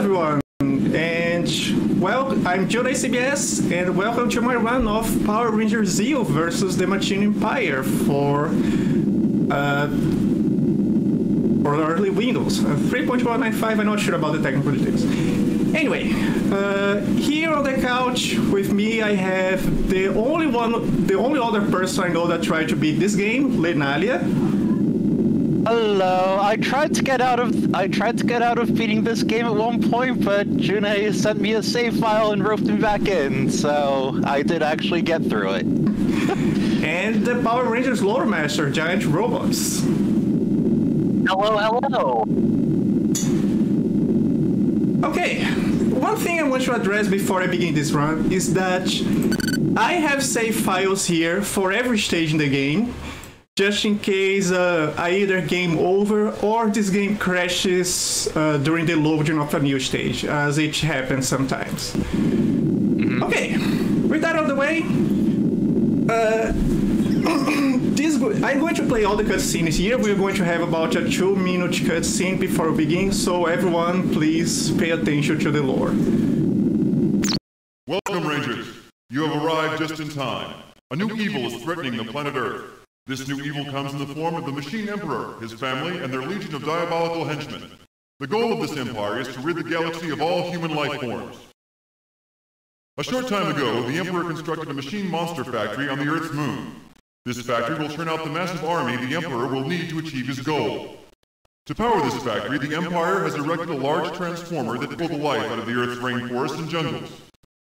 everyone, and well, I'm Joe CBS, and welcome to my run of Power Rangers Zeo versus the Machine Empire for early Windows. 3.195, I'm not sure about the technical details. Anyway, here on the couch with me I have the only other person I know that tried to beat this game, Lenalia. Hello. I tried to get out of beating this game at one point, but Junei sent me a save file and roped me back in, so I did actually get through it. And the Power Rangers Lore Master, Giant Robots. Hello, hello. Okay, one thing I want to address before I begin this run is that I have save files here for every stage in the game, just in case I either game over or this game crashes during the loading of a new stage, as it happens sometimes. Okay, with that out of the way, I'm going to play all the cutscenes here. We're going to have about a 2-minute cutscene before we begin, so everyone please pay attention to the lore. Welcome, Rangers. You have arrived just in time. A new evil is threatening the planet Earth. This new evil comes in the form of the Machine Emperor, his family, and their legion of diabolical henchmen. The goal of this empire is to rid the galaxy of all human life forms. A short time ago, the Emperor constructed a machine monster factory on the Earth's moon. This factory will turn out the massive army the Emperor will need to achieve his goal. To power this factory, the Empire has erected a large transformer that pulls the life out of the Earth's rainforests and jungles.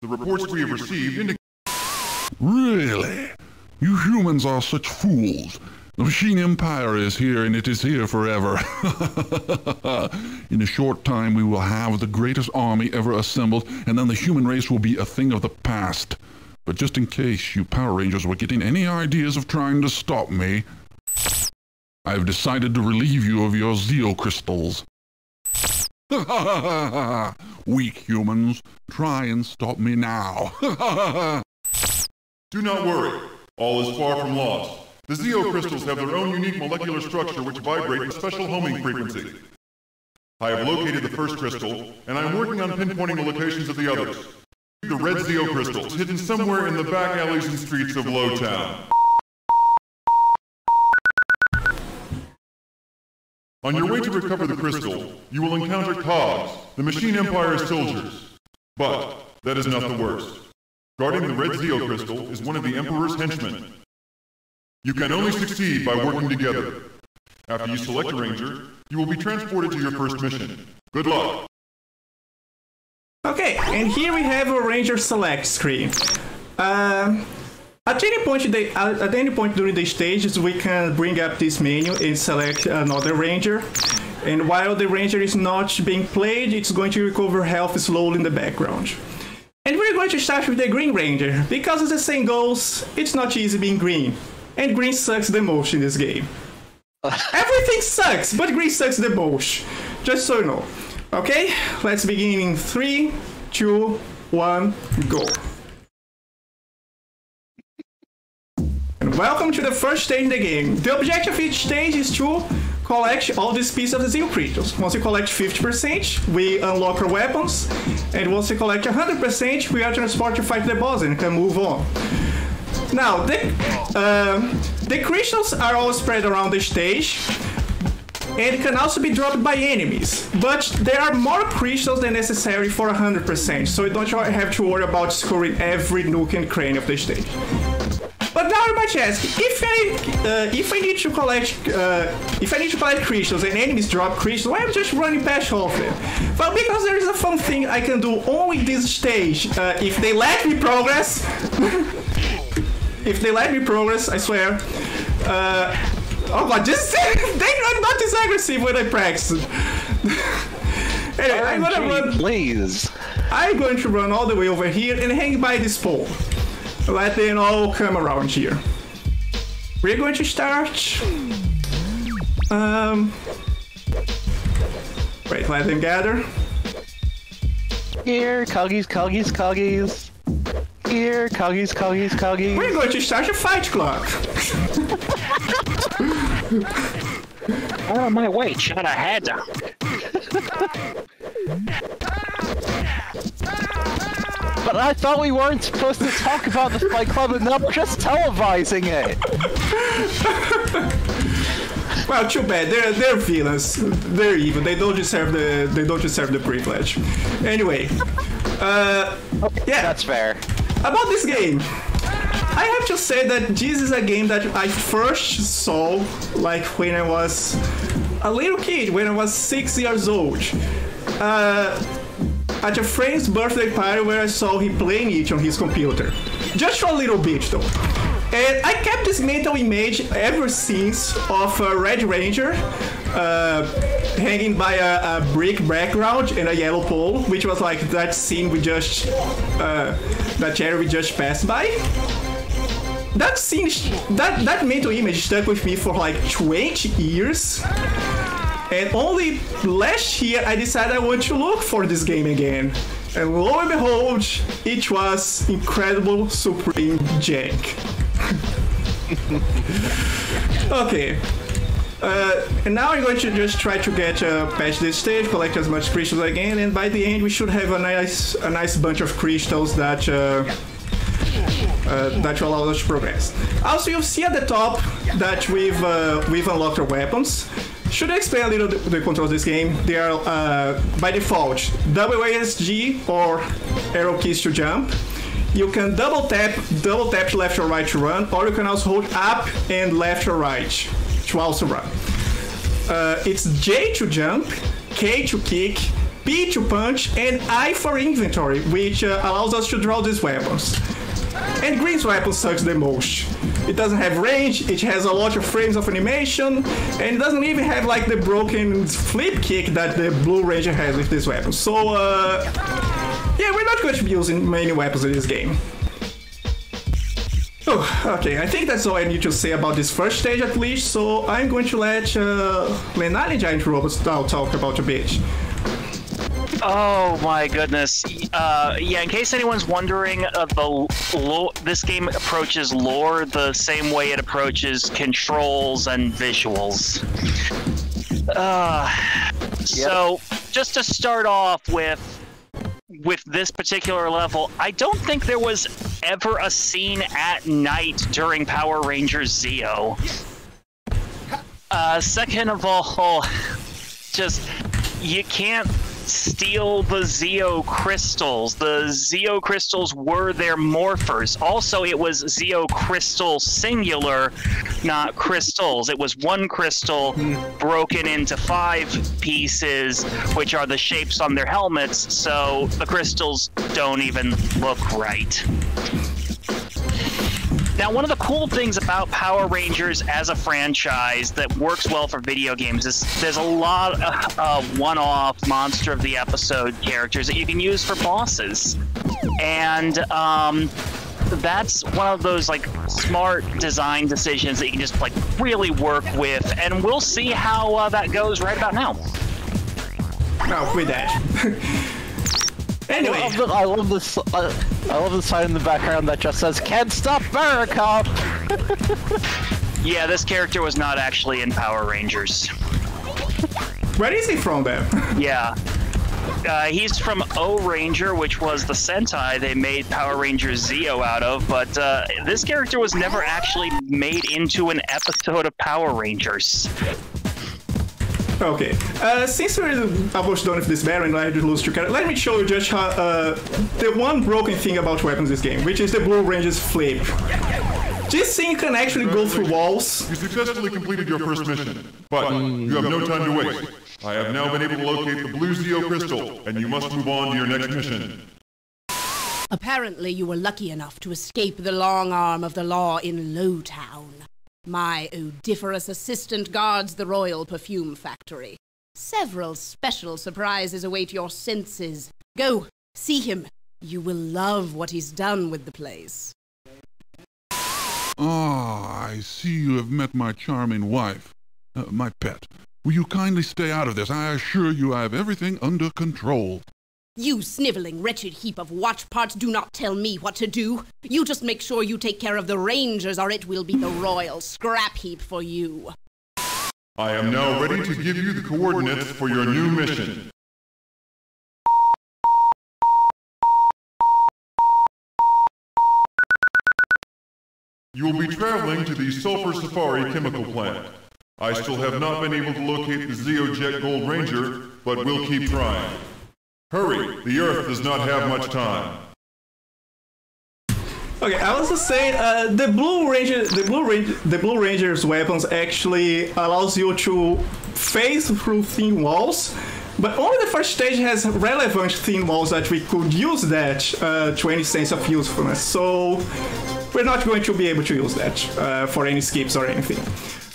The reports we have received indicate... Really? You humans are such fools. The Machine Empire is here, and it is here forever. In a short time, we will have the greatest army ever assembled, and then the human race will be a thing of the past. But just in case you Power Rangers were getting any ideas of trying to stop me, I've decided to relieve you of your Zeo crystals. Weak humans, try and stop me now. Do not worry. All is far from lost. The Zeo crystals have their own unique molecular structure which vibrate with a special homing frequency. I have located the first crystal, and I am working on pinpointing the locations of the others. The red Zeo crystals hidden somewhere in the back alleys and streets of Lowtown. On your way to recover the crystal, you will encounter Cogs, the Machine Empire's soldiers. But that is not the worst. Guarding the red Zeo crystal is one of the Emperor's henchmen. You can only succeed by working together. After you select a ranger, you will be transported to your first mission. Good luck! Okay, and here we have a Ranger Select screen. At any point during the stages, we can bring up this menu and select another Ranger. And while the Ranger is not being played, it's going to recover health slowly in the background. And we're going to start with the Green Ranger, because as the saying goes, it's not easy being green. And green sucks the most in this game. Everything sucks, but green sucks the most. Just so you know. Okay, let's begin in 3, 2, 1, go. And welcome to the first stage in the game. The objective of each stage is to collect all these pieces of the Zeo crystals. Once you collect 50%, we unlock our weapons. And once you collect 100%, we are transported to fight the boss and can move on. Now, the crystals are all spread around the stage. And can also be dropped by enemies, but there are more crystals than necessary for 100%, so you don't have to worry about scoring every nook and cranny of the stage. But now I might ask, if I need to collect crystals and enemies drop crystals, why am I just running past all of them? Well, because there is a fun thing I can do only this stage, if they let me progress. If they let me progress, I swear. Oh god, I'm not this aggressive when I practice. Anyway, I'm gonna run. Please. I'm going to run all the way over here and hang by this pole. Let them all come around here. We're going to start. Wait, let them gather. Here, coggies. Here, coggies. We're going to start a fight clock. Out of my way, shut ahead. But I thought we weren't supposed to talk about the Fight Club and not just televising it. Well, too bad. They're villains. They're evil. They don't deserve the privilege. Anyway, yeah. That's fair. About this game, I have to say that this is a game that I first saw like when I was a little kid, when I was 6 years old. At a friend's birthday party where I saw him playing it on his computer. Just for a little bit though. And I kept this mental image ever since of a Red Ranger hanging by a brick background and a yellow pole, which was like that scene we just, that area we just passed by. That scene, that mental image stuck with me for like 20 years. And only last year I decided I want to look for this game again. And lo and behold, it was Incredible Supreme Jank. Okay. And now I'm going to just try to get past this stage, collect as much crystals again, and by the end we should have a nice bunch of crystals that that will allow us to progress. Also, you'll see at the top that we've unlocked our weapons. Should I explain a little the controls of this game? They are by default WASD or arrow keys to jump. You can double tap left or right to run, or you can also hold up and left or right to also run. It's J to jump, K to kick, P to punch, and I for inventory, which allows us to draw these weapons. And Green's weapon sucks the most. It doesn't have range, it has a lot of frames of animation, and it doesn't even have like the broken flip kick that the Blue Ranger has with this weapon. So, yeah, we're not going to be using many weapons in this game. Oh, okay, I think that's all I need to say about this first stage at least, so I'm going to let Lenali Giant Robots talk about a bit. Oh my goodness. Yeah, in case anyone's wondering, this game approaches lore the same way it approaches controls and visuals. So, just to start off with this particular level, I don't think there was ever a scene at night during Power Rangers Zeo. Second of all, just, you can't steal the Zeo crystals. The Zeo crystals were their morphers. Also, it was Zeo crystal singular, not crystals. It was one crystal broken into 5 pieces, which are the shapes on their helmets, so the crystals don't even look right. Now, one of the cool things about Power Rangers as a franchise that works well for video games is there's a lot of one-off monster of the episode characters that you can use for bosses. And that's one of those like smart design decisions that you can just like really work with, and we'll see how that goes right about now. No, with that. Anyway, I love this. I love the sign in the background that just says "Can't stop Barricop." Yeah, this character was not actually in Power Rangers. Where is he from then? Yeah. He's from O-Ranger, which was the Sentai they made Power Rangers Zeo out of, but this character was never actually made into an episode of Power Rangers. Okay, since we're almost done with this battle and I had to lose 2 characters, let me show you just how, the one broken thing about weapons in this game, which is the Blue Ranger's flip. This thing can actually go through walls. You successfully completed your first mission, but you have no time to waste. I have now been able to locate the blue Zeo crystal, and you must move on to your next mission. Apparently you were lucky enough to escape the long arm of the law in Lowtown. My odoriferous assistant guards the royal perfume factory. Several special surprises await your senses. Go, see him. You will love what he's done with the place. Ah, I see you have met my charming wife. My pet. Will you kindly stay out of this? I assure you I have everything under control. You sniveling, wretched heap of watch parts, do not tell me what to do. You just make sure you take care of the Rangers, or it will be the royal scrap heap for you. I am now ready to give you the coordinates for your new mission. You will be traveling to the Sulfur Safari chemical plant. I still have not been able to locate the Zeojet Gold Ranger, but we'll keep trying. Hurry, the Earth does not have much time. Okay, I was just saying, the Blue Ranger's weapons actually allows you to phase through thin walls, but only the first stage has relevant thin walls that we could use that to any sense of usefulness. So we're not going to be able to use that for any skips or anything.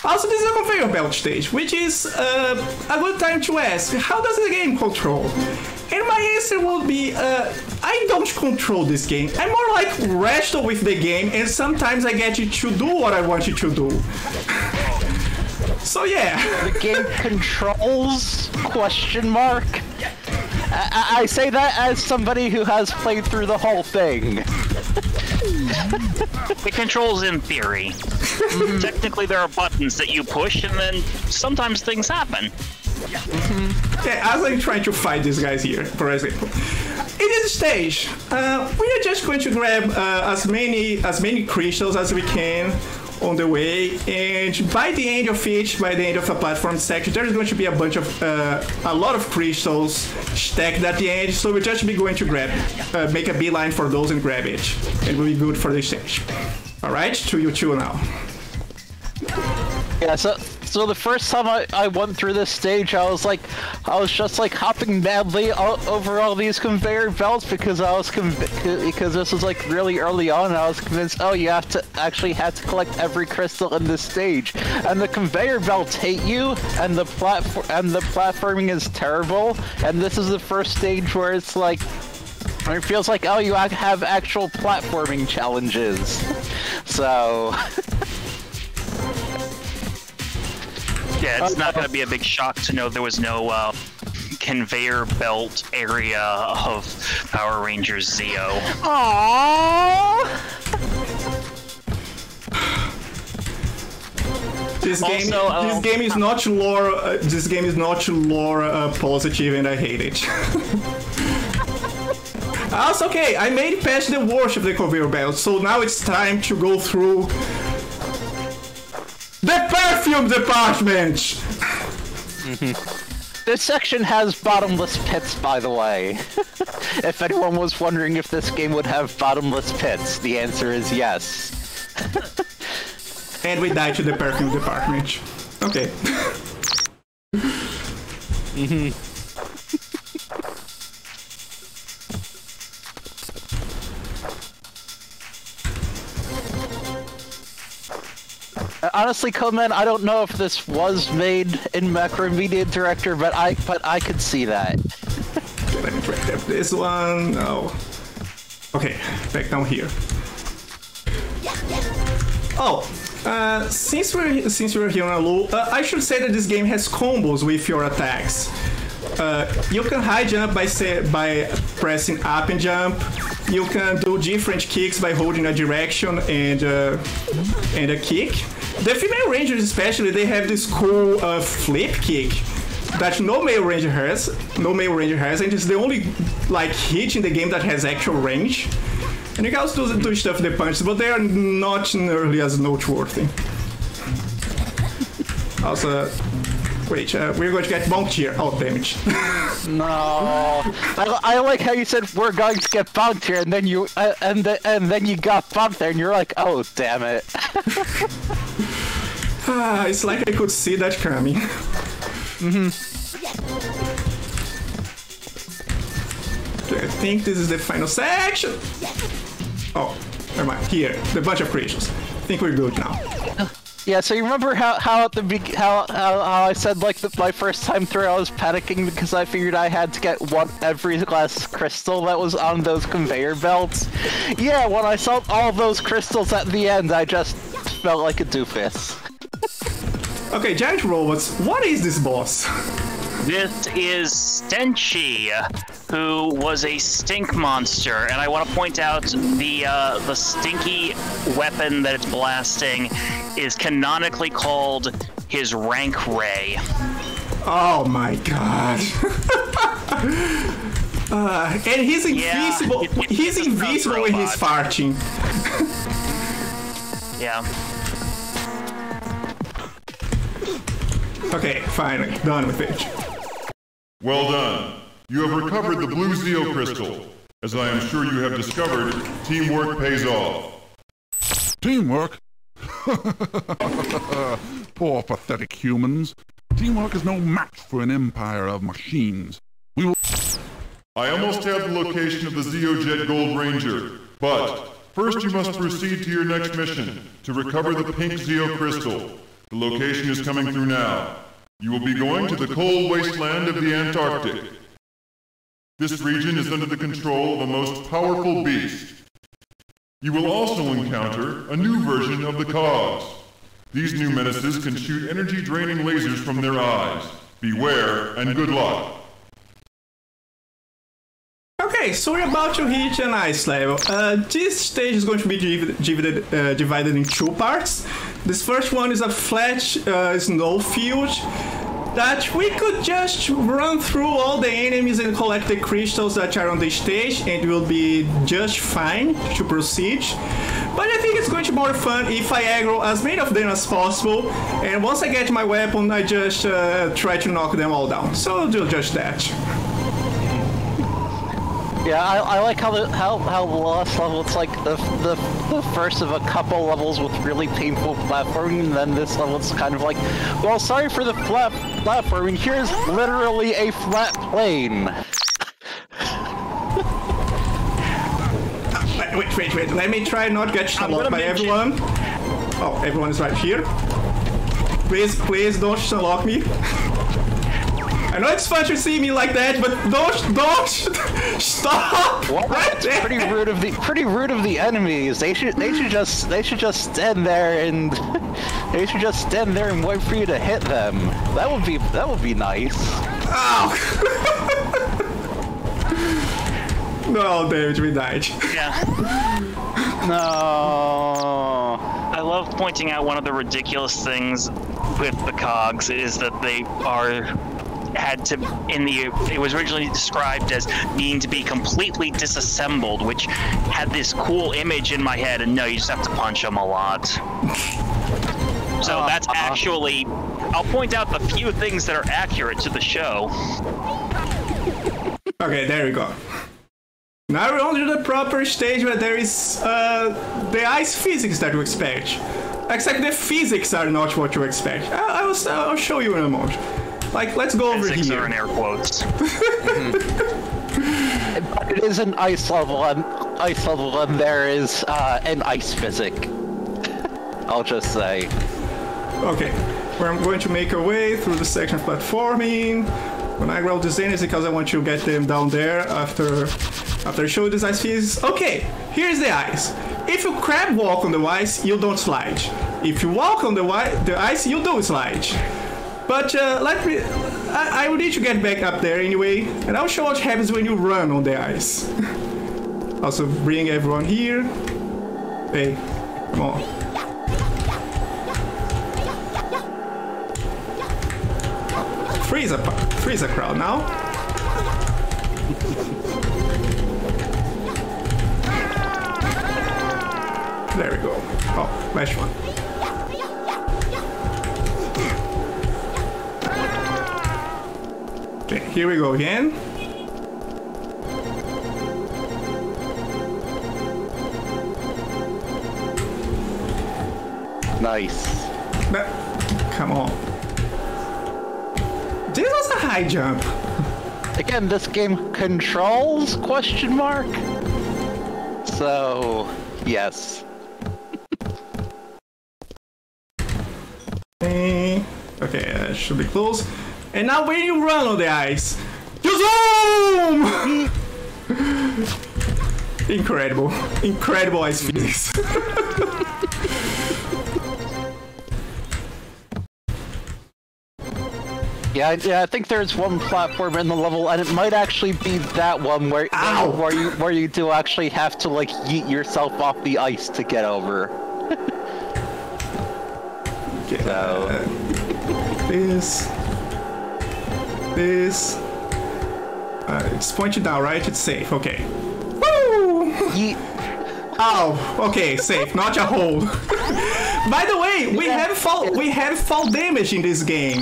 Also, this is a conveyor belt stage, which is a good time to ask, how does the game control? And my answer would be, I don't control this game. I'm more like wrestle with the game, and sometimes I get it to do what I want it to do. So yeah. The game controls? Question mark. I say that as somebody who has played through the whole thing. It controls in theory. Technically, there are buttons that you push, and then sometimes things happen. Yeah, as I'm trying to fight these guys here, for example. In this stage, we are just going to grab as many crystals as we can on the way, and by the end of a platform section, there's going to be a lot of crystals stacked at the end, so we'll just be going to grab, make a beeline for those and grab it, and we'll be good for this stage. Alright, to you two now. Yeah, so the first time I went through this stage, I was just like hopping madly over all these conveyor belts because because this was like really early on, and I was convinced, oh, you have to collect every crystal in this stage, and the conveyor belts hate you, and the platforming is terrible, and this is the first stage where it's like, it feels like, oh, you have actual platforming challenges, so. Yeah, it's not going to be a big shock to know there was no conveyor belt area of Power Rangers Zeo. Aww. This game is not lore. This game is not lore positive, and I hate it. Also, okay, I made it past the worst of the conveyor belt, so now it's time to go through the perfume department! This section has bottomless pits, by the way. If anyone was wondering if this game would have bottomless pits, the answer is yes. And we die to the perfume department. Okay. Honestly, Coleman, I don't know if this was made in Macromedia Director, but I could see that. Okay, let me grab this one. No. Okay, back down here. Oh, since we're here on Alu, I should say that this game has combos with your attacks. You can high jump by pressing up and jump. You can do different kicks by holding a direction and a kick. The female rangers especially, they have this cool flip kick that no male ranger has, and it's the only hit in the game that has actual range. And you can also do stuff with the punches, but they are not nearly as noteworthy. Also, wait, we're going to get bonked here. Oh, damn it. No. I like how you said we're going to get bonked here, and then you and then you got bonked there, and you're like, oh, damn it. It's like I could see that coming. Okay, I think this is the final section. Oh, never mind. Here, the bunch of creatures. I think we're good now. Yeah, so you remember how I said my first time through I was panicking because I figured I had to get every last crystal that was on those conveyor belts? Yeah, when I saw all those crystals at the end, I just felt like a doofus. Okay, giant robots, what is this boss? This is Stenchy, who was a stink monster, and I want to point out the stinky weapon that it's blasting is canonically called his rank ray. Oh my god. And he's invisible. Yeah, he's invisible when he's farting. Yeah. Okay, finally, done with it. Well done. You have recovered the blue Zeo crystal. As I am sure you have discovered, teamwork pays off. Teamwork? Poor pathetic humans. Teamwork is no match for an empire of machines. We will... I almost have the location of the Zeojet Gold Ranger, but first you must proceed to your next mission, to recover the pink Zeo crystal. The location is coming through now. You will be going to the cold wasteland of the Antarctic. This region is under the control of a most powerful beast. You will also encounter a new version of the Cogs. These new menaces can shoot energy-draining lasers from their eyes. Beware and good luck. Okay, so we're about to hit an ice level. This stage is going to be divided in two parts. This first one is a flat snow field that we could just run through all the enemies and collect the crystals that are on the stage, and it will be just fine to proceed. But I think it's going to be more fun if I aggro as many of them as possible, and once I get my weapon, I just try to knock them all down. So I'll do just that. Yeah, I like how the last level, it's like the first of a couple levels with really painful platforming, and then this level it's kind of like, well, sorry for the platforming, here's literally a flat plane. Wait, let me try not get stunlocked by everyone. Oh, everyone is right here. Please don't stunlock me. I know it's fun to see me like that, but don't stop! What? Right there. Pretty rude of the enemies. They should just stand there and wait for you to hit them. That would be nice. Ow! No, David, we died. Yeah. No. I love pointing out one of the ridiculous things with the cogs is that they it was originally described as needing to be completely disassembled, which had this cool image in my head, and no, you just have to punch them a lot. So that's actually, I'll point out the few things that are accurate to the show. Okay, there we go. Now we're on to the proper stage where there is the ice physics that you expect. Except the physics are not what you expect. I'll show you in a moment. Like, let's go over Physics here. are in air quotes. It is an ice level, and there is an ice physic. I'll just say. Okay, we're going to make our way through the section of platforming. When I roll this in, it's because I want to get them down there after I show this ice physics. Okay, here's the ice. If you crab walk on the ice, you don't slide. If you walk on the ice, you do slide. But I will need to get back up there anyway, and I'll show what happens when you run on the ice. Also bring everyone here. Hey, come on. Freeze a crowd now. There we go. Oh, last one. Okay, here we go again. Nice. Come on. This was a high jump. Again, this game controls ? So, yes. Okay, that should be close. And now when you run on the ice, you zoom! Incredible ice physics. Yeah, I think there's one platform in the level, and it might actually be that one where you do actually have to like yeet yourself off the ice to get over. Okay, So this. It's pointed down, right? It's safe. Okay. Woo! Oh, okay, safe. Not a hole. By the way, we have fall damage in this game.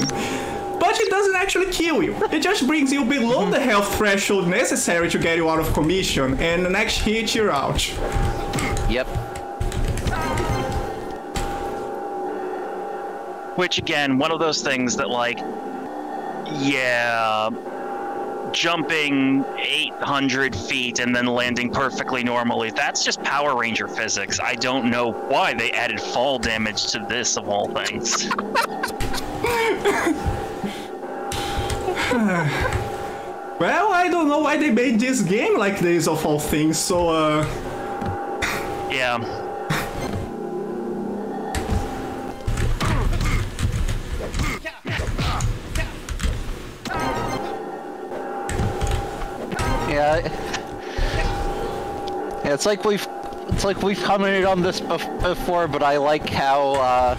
But it doesn't actually kill you. It just brings you below the health threshold necessary to get you out of commission, and the next hit you're out. Yep. Which again, one of those things that like, yeah, jumping 800 feet and then landing perfectly normally, that's just Power Ranger physics. I don't know why they added fall damage to this of all things. Well, I don't know why they made this game like this of all things, so Yeah. Yeah, it's like we've commented on this before, but I like how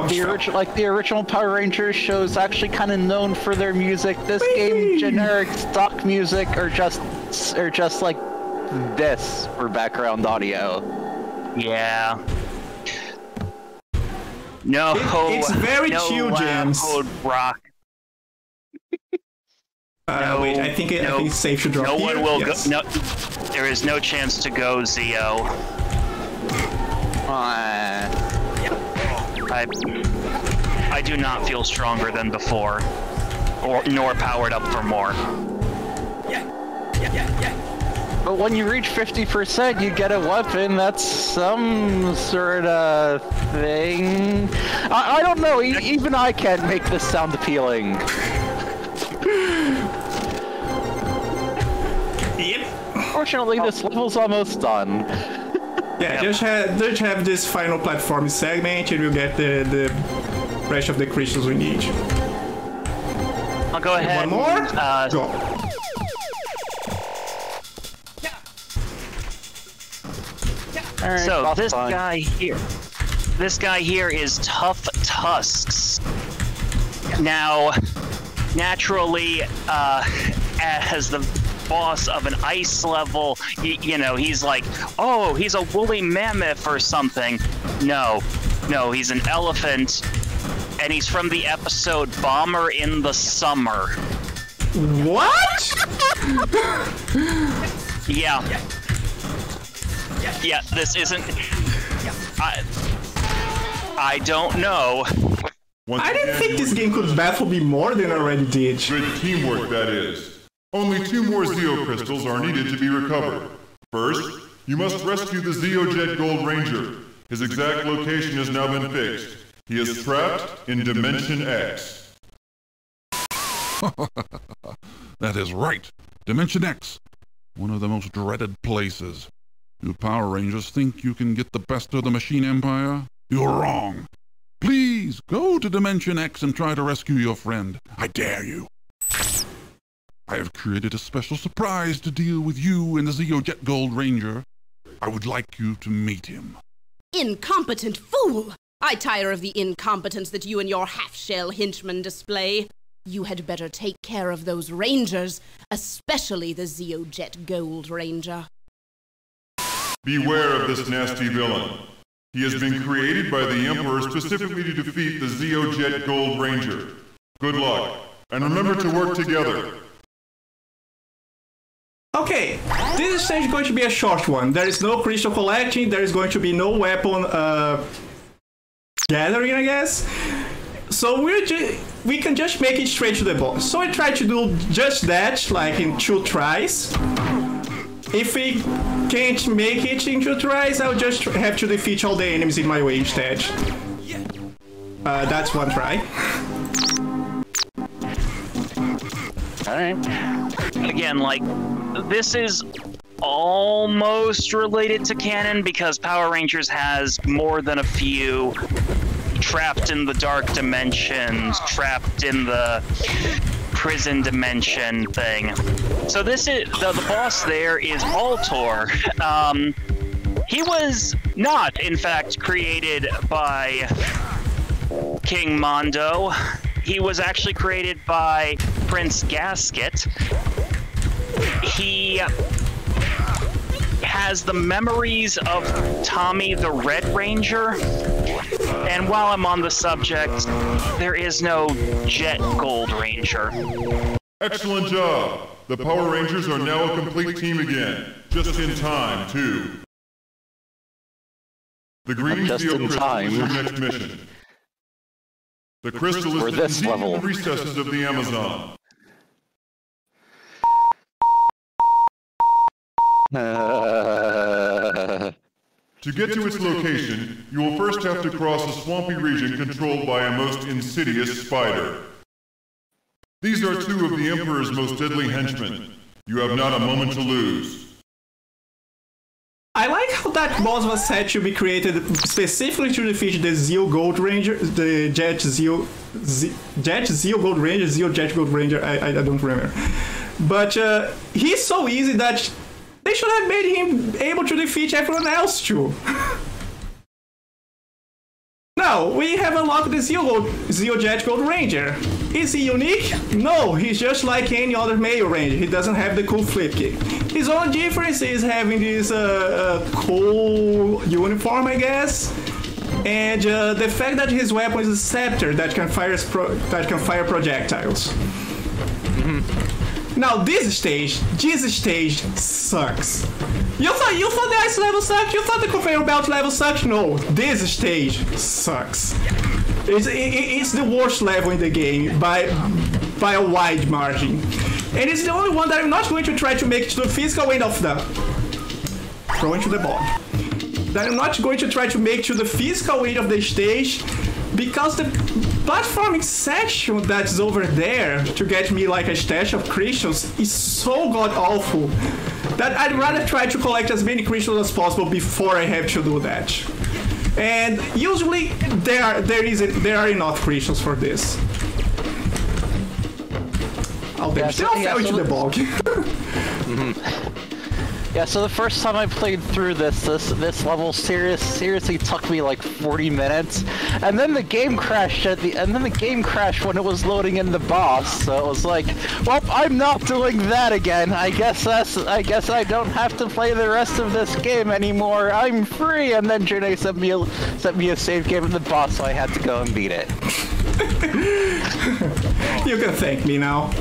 the original Power Rangers shows actually kind of known for their music. This game, generic stock music, or just like this for background audio. Yeah. No, it's very no chill jams. Code rock. Wait, I think it's safe to drop No here. one will Yes. go. No, there is no chance to go, Zio. I do not feel stronger than before, nor powered up for more. But when you reach 50%, you get a weapon. That's some sort of thing. I don't know. Even I can't make this sound appealing. Yep. Fortunately, this level's almost done. Yeah, just have this final platform segment, and we'll get the rest of the crystals we need. I'll go ahead. One more. Go. Right, So this guy here is Tough Tusks. Now, naturally, as the boss of an ice level, you know, he's like, oh, he's a woolly mammoth or something. No, he's an elephant, and he's from the episode Bomber in the Summer. What? Yeah. Yeah, this isn't... I don't know. I didn't think this game could baffle me more than it already did. Good teamwork, that is. Only 2 more Zeo crystals are needed to be recovered. First, you must rescue the Zeojet Gold Ranger. His exact location has now been fixed. He is trapped in Dimension X. That is right. Dimension X. One of the most dreaded places. You Power Rangers think you can get the best of the Machine Empire? You're wrong. Please, go to Dimension X and try to rescue your friend. I dare you. I have created a special surprise to deal with you and the Zeojet Gold Ranger. I would like you to meet him. Incompetent fool! I tire of the incompetence that you and your half-shell henchmen display. You had better take care of those Rangers, especially the Zeojet Gold Ranger. Beware of this nasty villain. He has been created by the Emperor specifically to defeat the Zeojet Gold Ranger. Good luck, and remember to work together. Okay, this stage is going to be a short one. There is no crystal collecting, there is going to be no weapon gathering, I guess. So we can just make it straight to the boss. So I try to do just that, like in 2 tries. If we can't make it in 2 tries, I'll just have to defeat all the enemies in my way instead. That's 1 try. Alright. Again, like, this is almost related to canon because Power Rangers has more than a few trapped in the dark dimensions, trapped in the prison dimension thing. So this is the boss there is Altor. He was not, in fact, created by King Mondo. He was actually created by Prince Gasket. He has the memories of Tommy the Red Ranger. And while I'm on the subject, there is no Jet Gold Ranger. Excellent job! The Power Rangers are now a complete team again. Just in time, too. The green Just steel in crystal time. is your next mission. The crystal For is this deep level. in the recesses of the Amazon. To get to its location, you will first have to cross a swampy region controlled by a most insidious spider. These are two of the Emperor's most deadly henchmen. You have not a moment to lose. I like how that boss was said to be created specifically to defeat the Zeo Gold Ranger, the Jet Zeo Gold Ranger, Zeo Jet Gold Ranger, I don't remember. But he's so easy that they should have made him able to defeat everyone else too. Now, we have unlocked the Zeo Jet Gold Ranger. Is he unique? No, he's just like any other male ranger. He doesn't have the cool flip kick. His only difference is having this cool uniform, I guess. And the fact that his weapon is a scepter that can fire projectiles. Now this stage sucks. You thought the ice level sucked? You thought the conveyor belt level sucked? No, this stage sucks. It's the worst level in the game by a wide margin. And it's the only one that I'm not going to try to make to the physical end of the... Throw into the ball. That I'm not going to try to make to the physical end of the stage because the platforming section that's over there to get me like a stash of crystals is so god-awful that I'd rather try to collect as many crystals as possible before I have to do that. And usually there are enough crystals for this. Oh, they still fell into the bog. Yeah, so the first time I played through this level seriously took me like 40 minutes, and then the game crashed when it was loading in the boss. So it was like, well, I'm not doing that again. I guess I don't have to play the rest of this game anymore. I'm free. And then Janae sent me a save game of the boss, so I had to go and beat it. You can thank me now.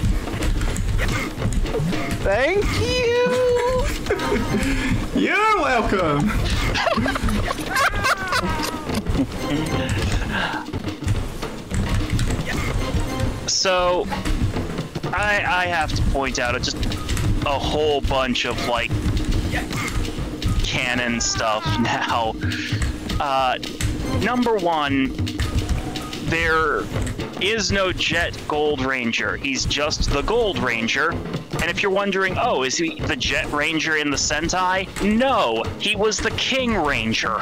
Thank you. You're welcome. So, I have to point out just a whole bunch of like canon stuff now. Number one, there is no Jet Gold Ranger. He's just the Gold Ranger. And if you're wondering, oh, is he the Jet Ranger in the Sentai? No, he was the King Ranger.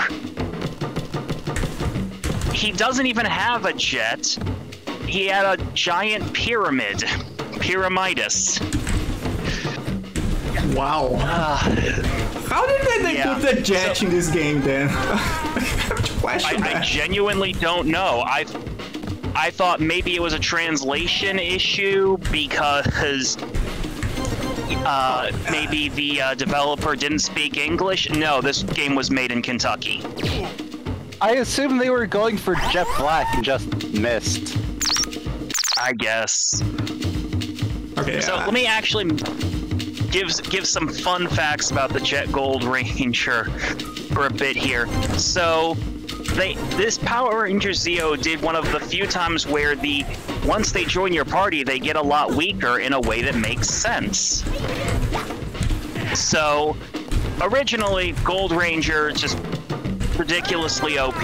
He doesn't even have a jet. He had a giant pyramid. Pyramidus. Wow. How did they put the jet in this game then? I genuinely don't know. I thought maybe it was a translation issue because maybe the developer didn't speak English. No, this game was made in Kentucky. I assume they were going for Jet Black and just missed. I guess. Okay. So let me actually give some fun facts about the Jet Gold Ranger for a bit here. So this Power Ranger Zeo did one of the few times where once they join your party, they get a lot weaker in a way that makes sense. So originally, Gold Ranger just ridiculously OP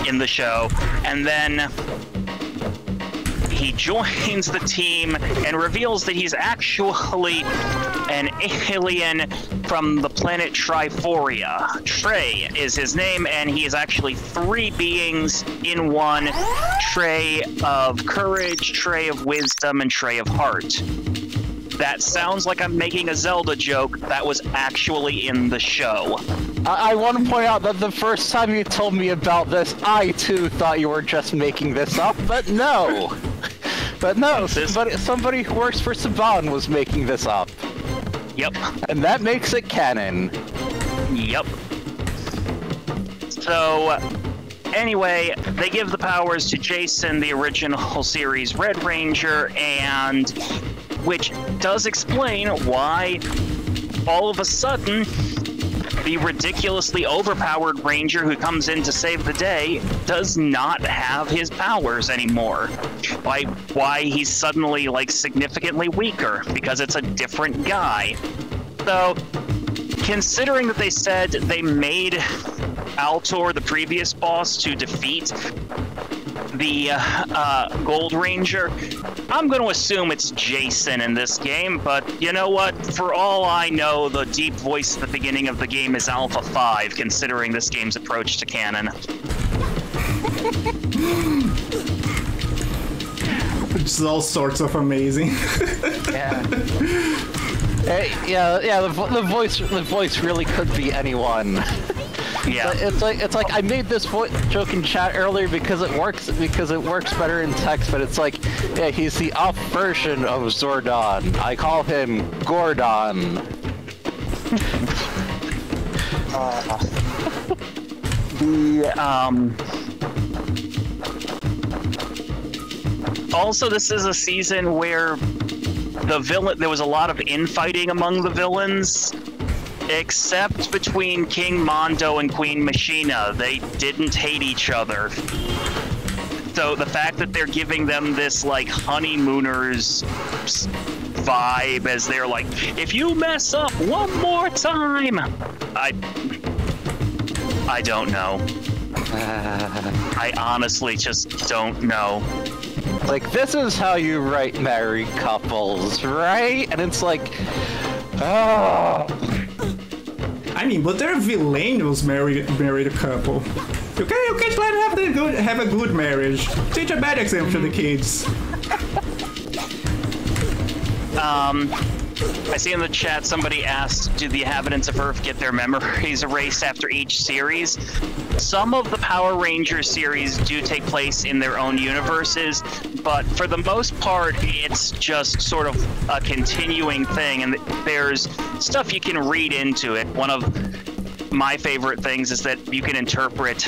in the show, and then he joins the team and reveals that he's actually an alien from the planet Triforia. Trey is his name, and he is actually three beings in one: Trey of Courage, Trey of Wisdom, and Trey of Heart. That sounds like I'm making a Zelda joke. That was actually in the show. I want to point out that the first time you told me about this, I too thought you were just making this up, but no. But no, somebody who works for Saban was making this up. Yep. And that makes it canon. Yep. So, anyway, they give the powers to Jason, the original series Red Ranger, and which does explain why all of a sudden the ridiculously overpowered Ranger who comes in to save the day does not have his powers anymore. Why he's suddenly, like, significantly weaker, because it's a different guy. So, considering that they said they made Altor, the previous boss, to defeat the Gold Ranger, I'm going to assume it's Jason in this game, but you know what? For all I know, the deep voice at the beginning of the game is Alpha 5, considering this game's approach to canon. Which is all sorts of amazing. Yeah. The voice really could be anyone. Yeah. It's like I made this joke in chat earlier because it works better in text, but it's like, yeah, he's the off version of Zordon. I call him Gordon. Also, this is a season where there was a lot of infighting among the villains, except between King Mondo and Queen Machina. They didn't hate each other. So the fact that they're giving them this, like, honeymooners vibe as they're like, if you mess up one more time, I don't know. I honestly just don't know. Like, this is how you write married couples, right? And it's like, oh. I mean, but they're villainous married a couple. You can't let them have a good marriage. Teach a bad example to the kids. I see in the chat somebody asked, do the inhabitants of Earth get their memories erased after each series? Some of the Power Rangers series do take place in their own universes, but for the most part, it's just sort of a continuing thing, and there's stuff you can read into it. One of my favorite things is that you can interpret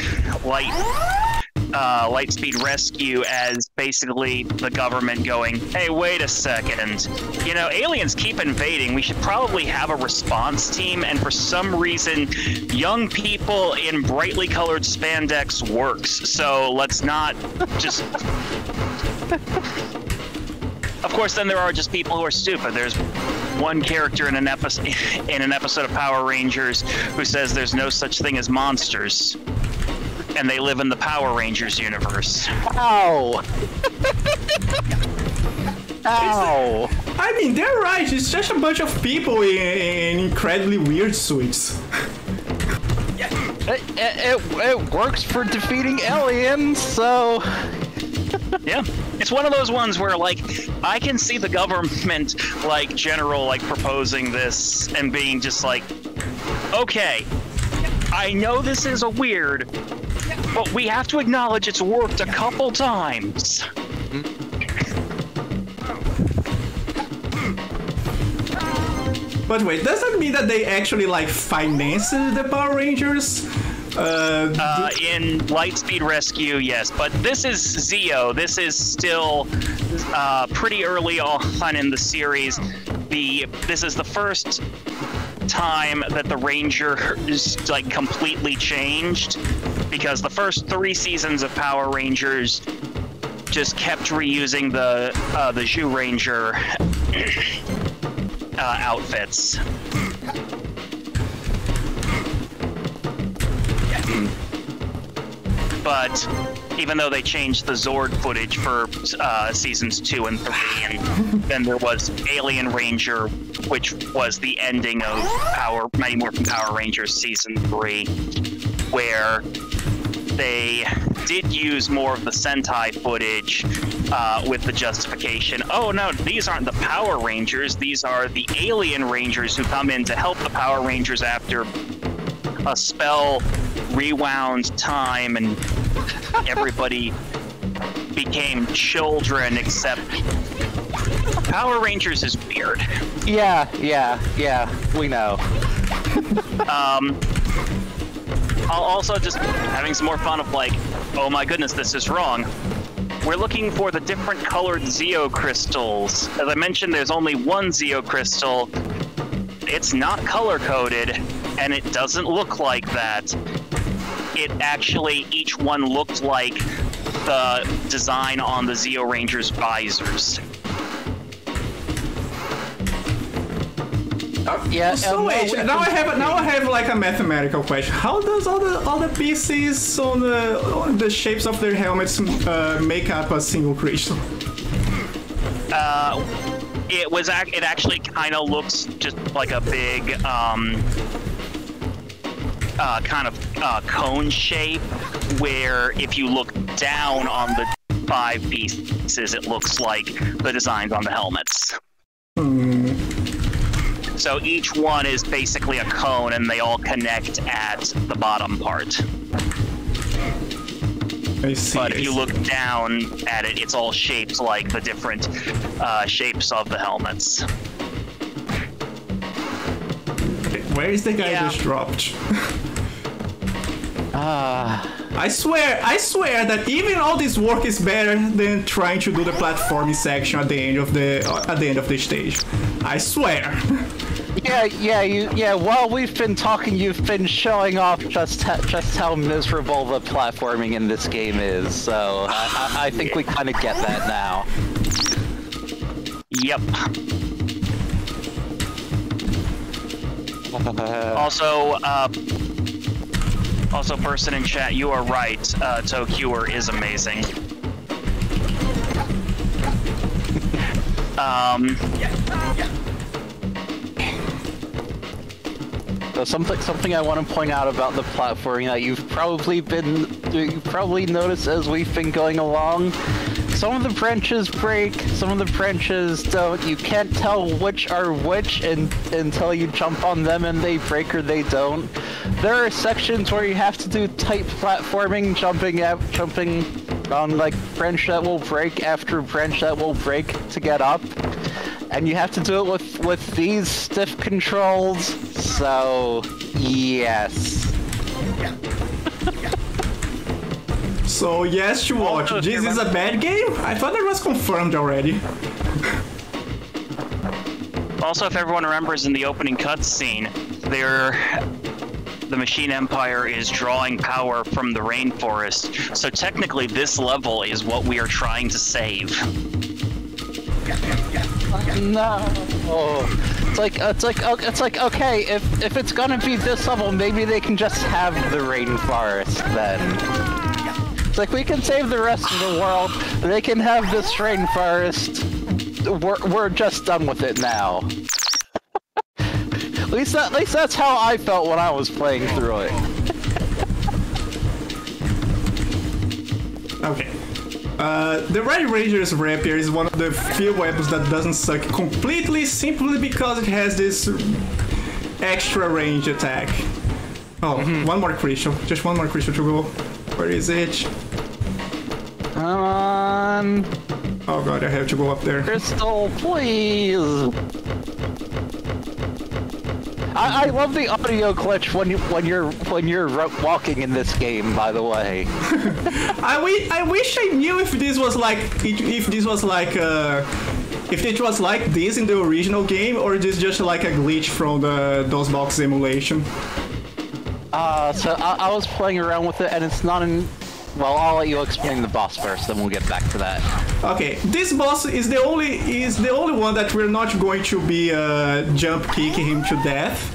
Lightspeed Rescue as basically the government going, hey, wait a second. You know, aliens keep invading. We should probably have a response team, and for some reason, young people in brightly colored spandex works. So let's not just... Of course, then there are just people who are stupid. There's one character in an episode of Power Rangers who says there's no such thing as monsters, and they live in the Power Rangers universe. Ow! Ow! I mean, they're right. It's just a bunch of people in incredibly weird suits. It works for defeating aliens, so... Yeah, it's one of those ones where, like, I can see the government, like, general, like, proposing this and being just like, okay, I know this is a weird, but we have to acknowledge it's worked a couple times. But wait, does that mean that they actually, like, financed the Power Rangers? In Lightspeed Rescue, yes, but this is Zeo. This is still pretty early on in the series. This is the first time that the Ranger is, like, completely changed, because the first 3 seasons of Power Rangers just kept reusing the Zhu Ranger outfits. But even though they changed the Zord footage for seasons 2 and 3, and then there was Alien Ranger, which was the ending of Mighty Morphin Power Rangers season 3, where they did use more of the Sentai footage with the justification, oh no, these aren't the Power Rangers, these are the Alien Rangers who come in to help the Power Rangers after a spell rewound time and everybody became children except Power Rangers is weird. Yeah, we know. I'll also just having some more fun of like, oh my goodness, this is wrong. We're looking for the different colored Zeo crystals. As I mentioned, there's only one Zeo crystal. It's not color-coded, and it doesn't look like that. It actually, each one looked like the design on the Zeo Rangers visors. Yeah. So wait, now I have like a mathematical question. How does all the pieces on the shapes of their helmets make up a single crystal? It actually kind of looks just like a big kind of cone shape, where if you look down on the 5 pieces, it looks like the designs on the helmets. So each one is basically a cone, and they all connect at the bottom part. I see. But if you look down at it, it's all shaped like the different shapes of the helmets. Where is the guy just dropped? I swear that even all this work is better than trying to do the platforming section at the end of the stage. I swear. Yeah. While we've been talking, you've been showing off just how miserable the platforming in this game is. So I think we kind of get that now. Yep. Also, person in chat, you are right. ToeCure is amazing. So something I want to point out about the platforming that you've probably noticed as we've been going along. Some of the branches break, some of the branches don't. You can't tell which are which until you jump on them and they break or they don't. There are sections where you have to do tight platforming, jumping on like branch that will break after branch that will break to get up. And you have to do it with these stiff controls, so yes. So yes to watch. This is a bad game? I thought it was confirmed already. Also, if everyone remembers in the opening cutscene, the Machine Empire is drawing power from the rainforest. So technically, this level is what we are trying to save. No. It's like okay, if it's gonna be this level, maybe they can just have the rainforest then. It's like we can save the rest of the world. They can have this rainforest. We're just done with it now. At least that's how I felt when I was playing through it. Okay. The Red Ranger's Rapier is one of the few weapons that doesn't suck completely, simply because it has this extra range attack. Oh, one more crystal. Just one more crystal to go. Where is it? Come on. Oh god, I have to go up there. Crystal, please. I love the audio glitch when you're walking in this game. By the way, I wish I knew if this was like if it was like this in the original game, or is this just like a glitch from the DOSBox emulation. So I was playing around with it, and it's not in. Well, I'll let you explain the boss first, then we'll get back to that. Okay, this boss is the only one that we're not going to be jump kicking him to death,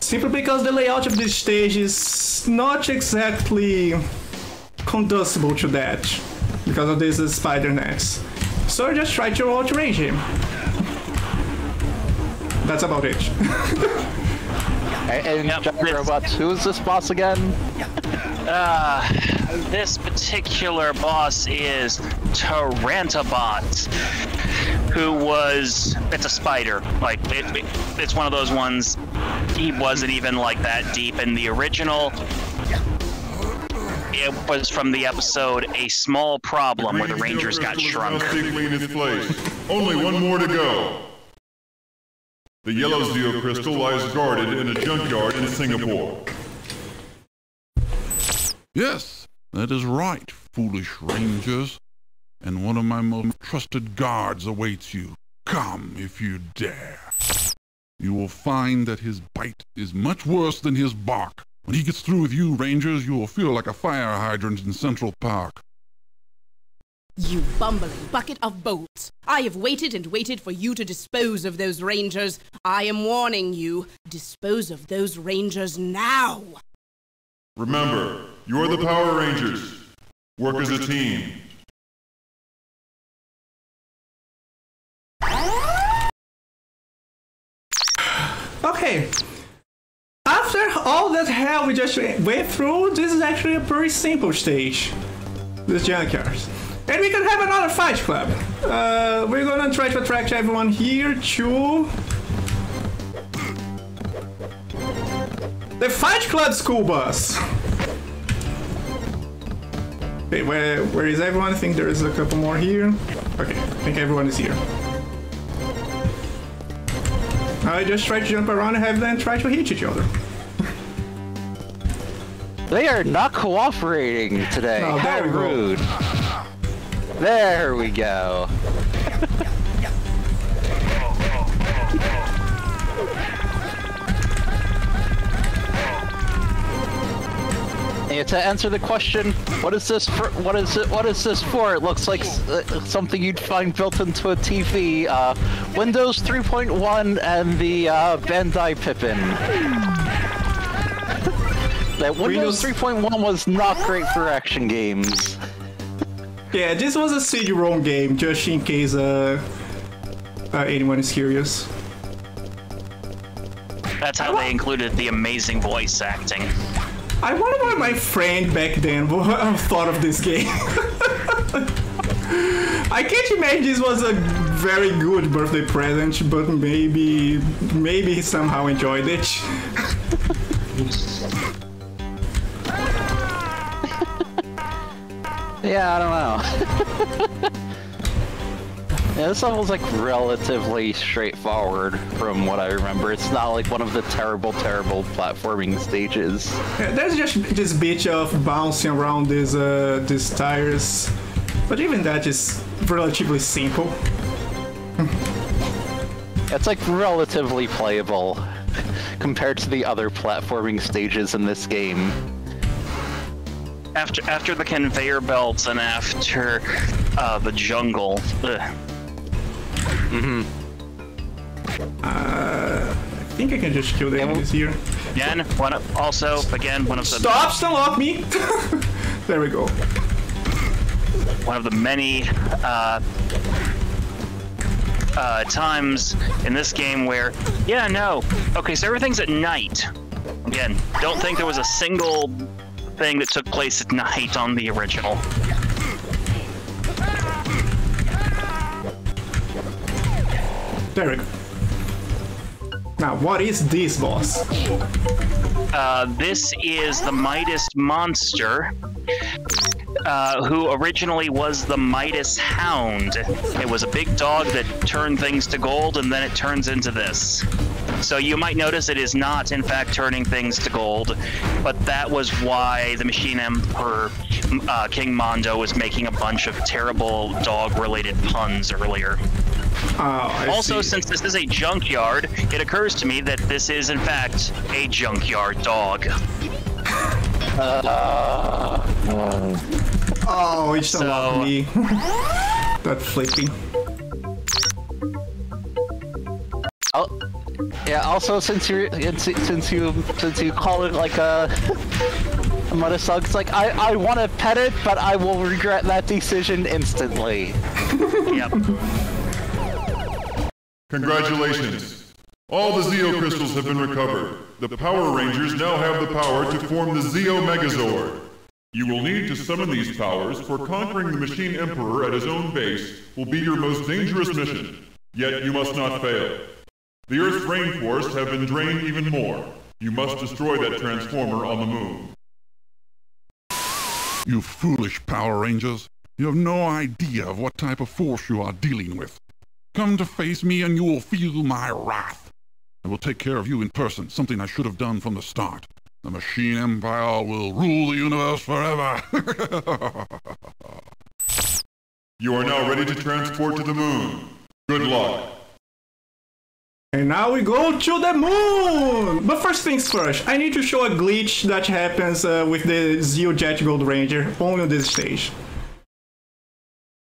simply because the layout of this stage is not exactly conducible to that because of these spider nets. So just try to outrange him. That's about it. And Giant Robots, who is this boss again? This particular boss is Tarantobot, it's a spider. Like, it's one of those ones, he wasn't even like that deep in the original. It was from the episode A Small Problem, where the Rangers got shrunk. Safely in its place. Only one more to go. The yellow Zeo crystal lies guarded in a junkyard in Singapore. Yes, that is right, foolish rangers. And one of my most trusted guards awaits you. Come if you dare. You will find that his bite is much worse than his bark. When he gets through with you, rangers, you will feel like a fire hydrant in Central Park. You bumbling bucket of bolts. I have waited and waited for you to dispose of those rangers. I am warning you, dispose of those rangers now. Remember, you are the Power Rangers. Work as a team. Okay. After all that hell we just went through, this is actually a pretty simple stage. This junkyard. And we can have another fight club. We're gonna try to attract everyone here to the Fight Club school bus. Okay, where is everyone? I think there is a couple more here. Okay, I think everyone is here. I just try to jump around and have them try to hit each other. They are not cooperating today. Oh, How rude. There we go. And to answer the question, what is this for? What is this for? It looks like something you'd find built into a TV. Windows 3.1 and the Bandai Pippin. That Windows 3.1 was not great for action games. Yeah, this was a CD-ROM game, just in case anyone is curious. That's how they included the amazing voice acting. I wonder what my friend back then thought of this game. I can't imagine this was a very good birthday present, but maybe he somehow enjoyed it. Yeah, I don't know. Yeah, this level's like relatively straightforward from what I remember. It's not like one of the terrible platforming stages. Yeah, there's just this bit of bouncing around these tires, but even that is relatively simple. It's like relatively playable compared to the other platforming stages in this game. After the conveyor belts and after the jungle. I think I can just kill the enemies here. Again, one of the Stop! Don't lock me! There we go. one of the many times in this game where, okay, so everything's at night. Again, don't think there was a single thing that took place at night on the original. There we go. Now, what is this, boss? This is the Midas monster, who originally was the Midas Hound. It was a big dog that turned things to gold, and then it turns into this. So you might notice it is not, in fact, turning things to gold, but that was why the Machine Emperor, King Mondo, was making a bunch of terrible dog-related puns earlier. Also, since this is a junkyard, it occurs to me that this is, in fact, a junkyard dog. Oh, it's so me. That flipping. Oh, yeah. Also, since you call it like a Midas dog, it's like I want to pet it, but I will regret that decision instantly. Yep. Congratulations! All the Zeo crystals have been recovered. The Power Rangers now have the power to form the Zeo Megazord. You will need to summon these powers, for conquering the Machine Emperor at his own base will be your most dangerous mission. Yet you must not fail. The Earth's rainforests have been drained even more. You must destroy that transformer on the moon. You foolish Power Rangers. You have no idea of what type of force you are dealing with. Come to face me and you will feel my wrath. I will take care of you in person, something I should have done from the start. The Machine Empire will rule the universe forever. You are now ready to transport to the moon. Good luck. And now we go to the moon! But first things first, I need to show a glitch that happens with the Zeo Jet Gold Ranger only on this stage.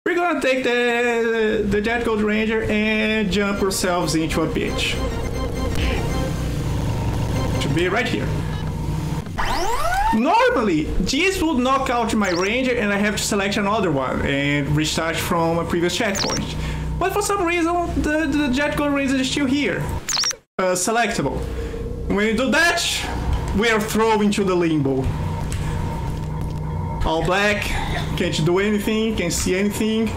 We're gonna take the Jet Gold Ranger and jump ourselves into a pitch. Should be right here. Normally, this would knock out my Ranger and I have to select another one and restart from a previous checkpoint. But for some reason, the Jet Gold Ranger is still here. Selectable. When you do that, we are thrown into the limbo. All black, can't do anything, can't see anything.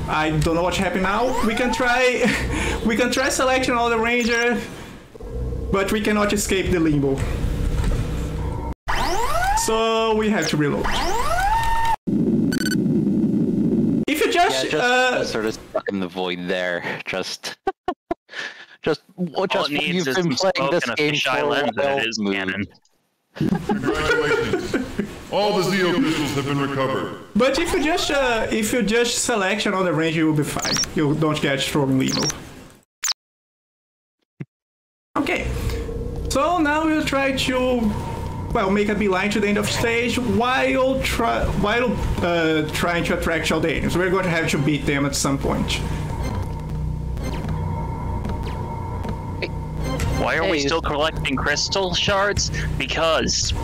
I don't know what happened now. We can try selecting another Ranger, but we cannot escape the limbo. So we have to reload. If you just sort of stuck in the void there, just needs you've is been some playing this smoke and a game fisheye for a lens that while. is canon. Congratulations. All the Zeo crystals have been recovered. But if you just select another Ranger, you'll be fine. You don't get thrown in limbo. Okay. So now we'll try to, well, make a beeline to the end of stage while trying to attract Chaldeans. We're going to have to beat them at some point. Why are we still collecting crystal shards? Because...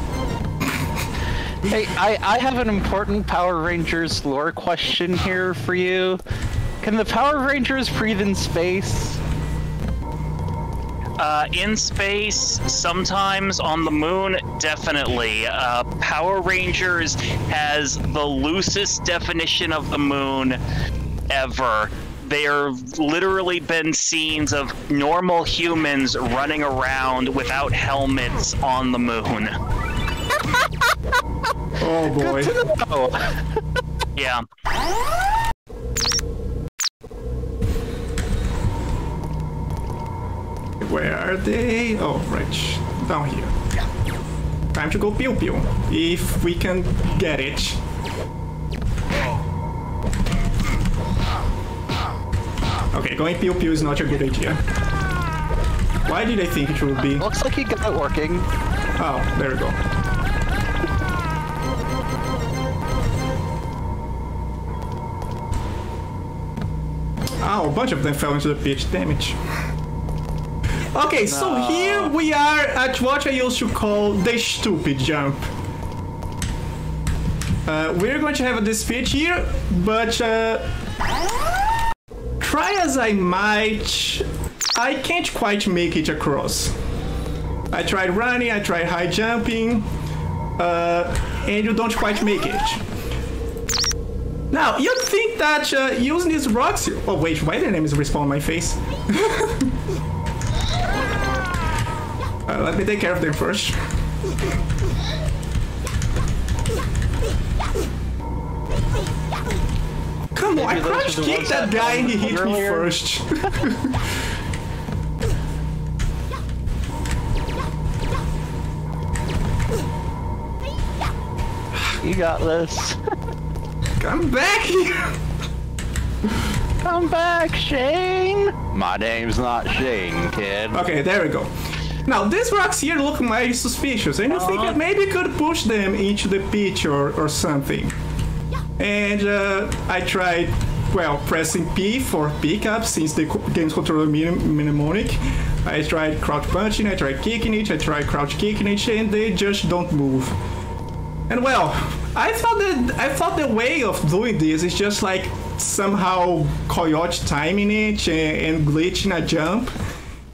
Hey, I have an important Power Rangers lore question here for you. Can the Power Rangers breathe in space? In space, sometimes on the moon, definitely. Power Rangers has the loosest definition of the moon ever. There have literally been scenes of normal humans running around without helmets on the moon. Oh boy. Yeah. Where are they? Oh, right. Down here. Time to go pew pew. If we can get it. Okay, going pew pew is not a good idea. Why did I think it would be? Looks like you got it working. Oh, there we go. Oh, a bunch of them fell into the pit. Damn it. Okay, so here we are at what I used to call the stupid jump. We're going to have this pitch here, but try as I might, I can't quite make it across. I tried running, I tried high jumping, and you don't quite make it. Now, you'd think that using these rocks... Oh wait, why the name is respawn on my face? Let me take care of them first. Come on, I crouch kicked that guy and he hit me first. You got this. Come back here! Come back, Shane! My name's not Shane, kid. Okay, there we go. Now, these rocks here look mighty suspicious, and you think that maybe you could push them into the pitch or something. And I tried, well, pressing P for pickup since the game's controller mnemonic. I tried crouch punching, I tried kicking it, I tried crouch kicking it, and they just don't move. And well, I thought the way of doing this is just like somehow coyote timing it and glitching a jump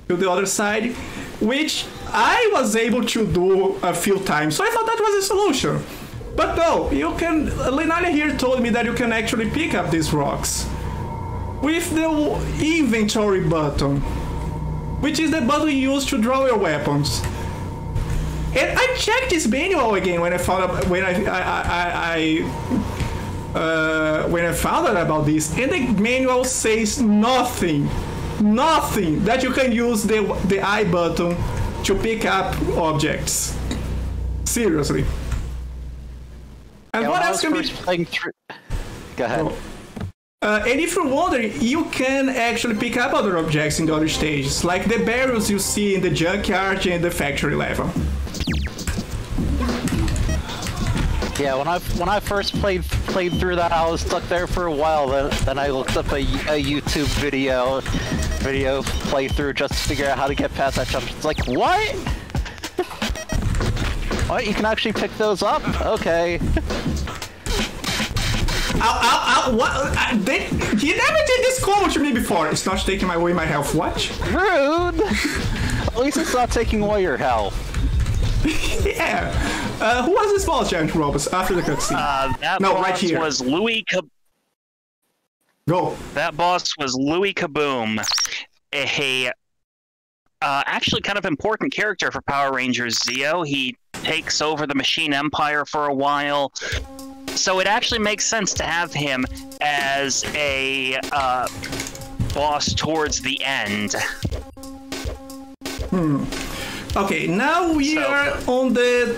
to the other side, which I was able to do a few times. So I thought that was a solution. But no, you can. Linalia here told me that you can actually pick up these rocks with the inventory button, which is the button you use to draw your weapons. And I checked this manual again when I found out when I found out about this, and the manual says nothing that you can use the I button to pick up objects. Seriously. And what else can be playing through? Go ahead. And if you're wondering, you can actually pick up other objects in the other stages, like the barrels you see in the junkyard and the factory level. Yeah, when I first played through that, I was stuck there for a while. Then I looked up a YouTube video playthrough just to figure out how to get past that jump. It's like, what? What? You can actually pick those up? Okay. He never did this comment to me before. It's not taking away my health. What? Rude. At least it's not taking away your health. Yeah. Who was this boss, Giant Robots, after the cutscene? That no, boss right here. was Louis Go. That boss was Louis Kaboom, a actually kind of important character for Power Rangers Zeo. He takes over the Machine Empire for a while, so it actually makes sense to have him as a boss towards the end. Okay, now we are on the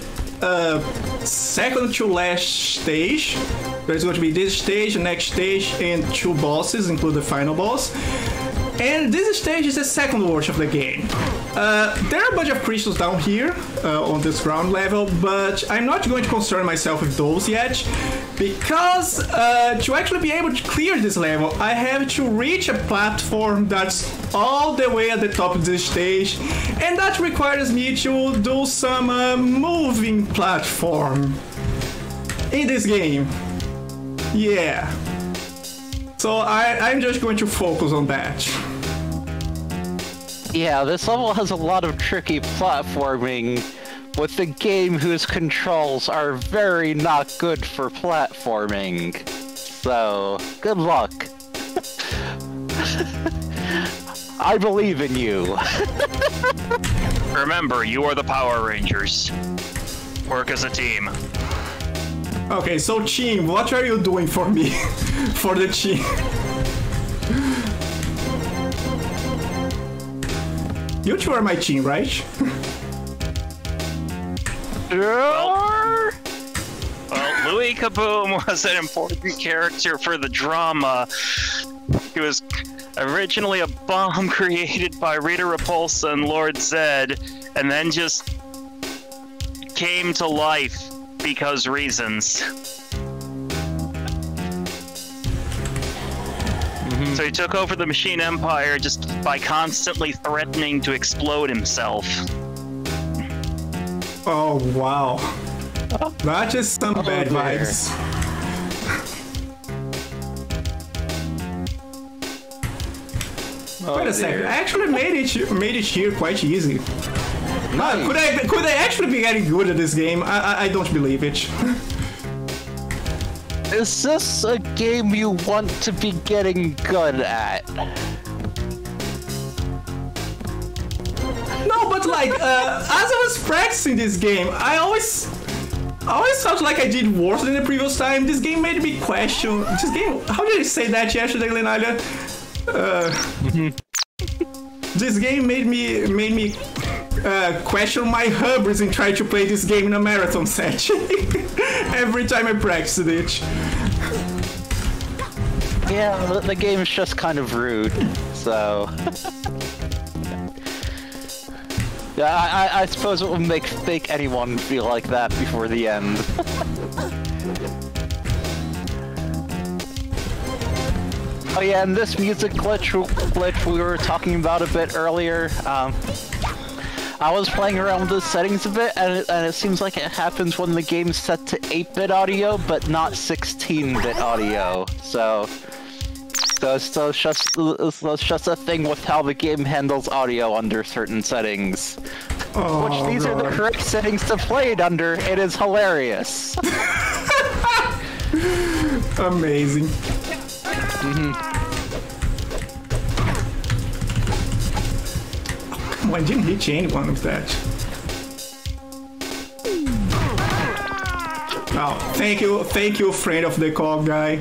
second to last stage. There's going to be this stage, the next stage, and 2 bosses, include the final boss. And this stage is the second worst of the game. There are a bunch of crystals down here on this ground level, but I'm not going to concern myself with those yet, because to actually be able to clear this level, I have to reach a platform that's all the way at the top of this stage, and that requires me to do some moving platform in this game. Yeah. So I'm just going to focus on that. Yeah, this level has a lot of tricky platforming with the game whose controls are very not good for platforming. So, good luck. I believe in you. Remember, you are the Power Rangers. Work as a team. Okay, so team, what are you doing for me? For the team? You two are my team, right? Well, Louis Kaboom was an important character for the drama. He was originally a bomb created by Rita Repulsa and Lord Zed, and then just came to life because reasons. So he took over the Machine Empire just by constantly threatening to explode himself. Oh, wow. Not just some bad dear. vibes. Wait a second, I actually made it here quite easy. Could I actually be getting good at this game? I don't believe it. Is this a game you want to be getting good at? No, but like, as I was practicing this game, I always felt like I did worse than the previous time. This game made me question. This game, how did I say that yesterday, Lenalia? This game made me question my hubris in trying to play this game in a marathon session. Every time I practiced it. Yeah, the game is just kind of rude, so... Yeah, I suppose it will make anyone feel like that before the end. Oh yeah, and this music glitch we were talking about a bit earlier, I was playing around with the settings a bit, and it seems like it happens when the game's set to 8-bit audio, but not 16-bit audio. So it's just a thing with how the game handles audio under certain settings. Oh, Which these are the correct settings to play it under. It is hilarious. Amazing. Why didn't he change one of that? Oh, thank you, friend of the call guy.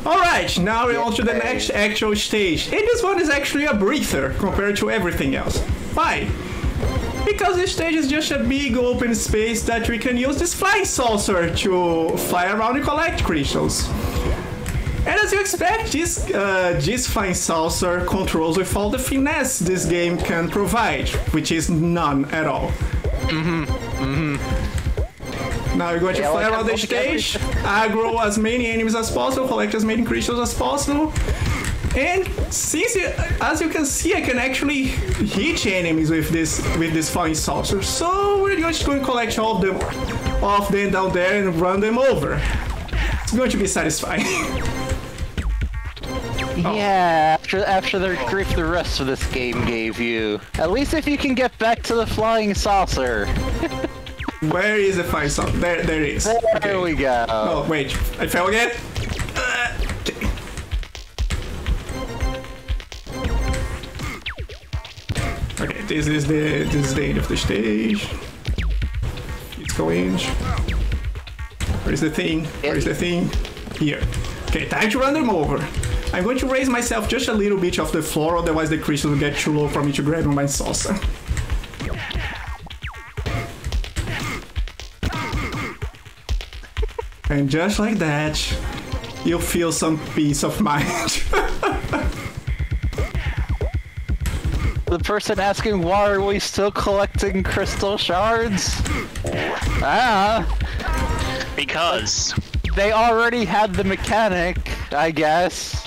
Alright, now we're on to the next actual stage. And this one is actually a breather compared to everything else. Why? Because this stage is just a big open space that we can use this flying saucer to fly around and collect crystals. And as you expect, this flying saucer controls with all the finesse this game can provide, which is none at all. Now we're going to fly around the stage, aggro as many enemies as possible, collect as many crystals as possible. And as you can see, I can actually hit enemies with this flying saucer. So we're just going to collect all of them down there and run them over. It's going to be satisfying. Yeah, after the grief the rest of this game gave you. At least if you can get back to the flying saucer. Where is the flying saucer? There it is. There we go. Oh, wait. I fell again? Okay, this is the end of the stage. Let's go in. Where's the thing? Where's the thing? Here. Okay, time to run them over. I'm going to raise myself just a little bit off the floor, otherwise the crystal will get too low for me to grab on my saucer. And just like that, you'll feel some peace of mind. The person asking why are we still collecting crystal shards? Because they already had the mechanic, I guess.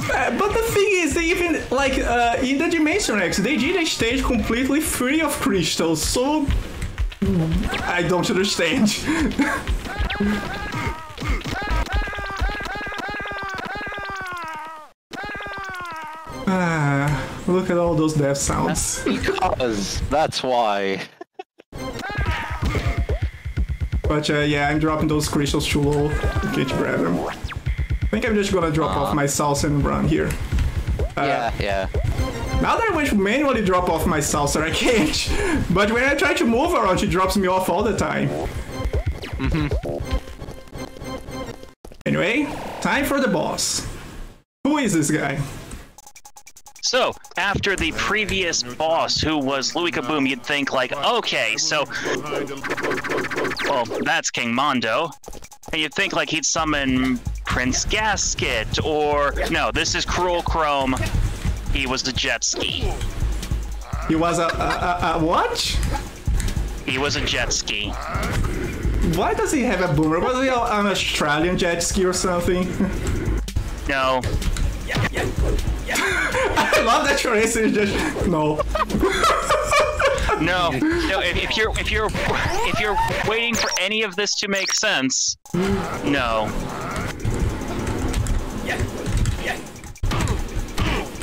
But the thing is, even like in the Dimension X, they did a stage completely free of crystals, so I don't understand. Look at all those death sounds. Because that's why. But yeah, I'm dropping those crystals too low. Can't grab them. I think I'm just gonna drop off my saucer and run here. Yeah. Now that I want to manually drop off my saucer, I can't. But when I try to move around, she drops me off all the time. Anyway, time for the boss. Who is this guy? So, after the previous boss, who was Louis Kaboom, you'd think like, okay, so, well, that's King Mondo, and you'd think like he'd summon Prince Gasket, or, no, this is Cruel Chrome, he was the jet ski. He was a what? He was a jet ski. Why does he have a boomer? Was he an Australian jet ski or something? No. I love that your answer is just no. No. If you're waiting for any of this to make sense, no.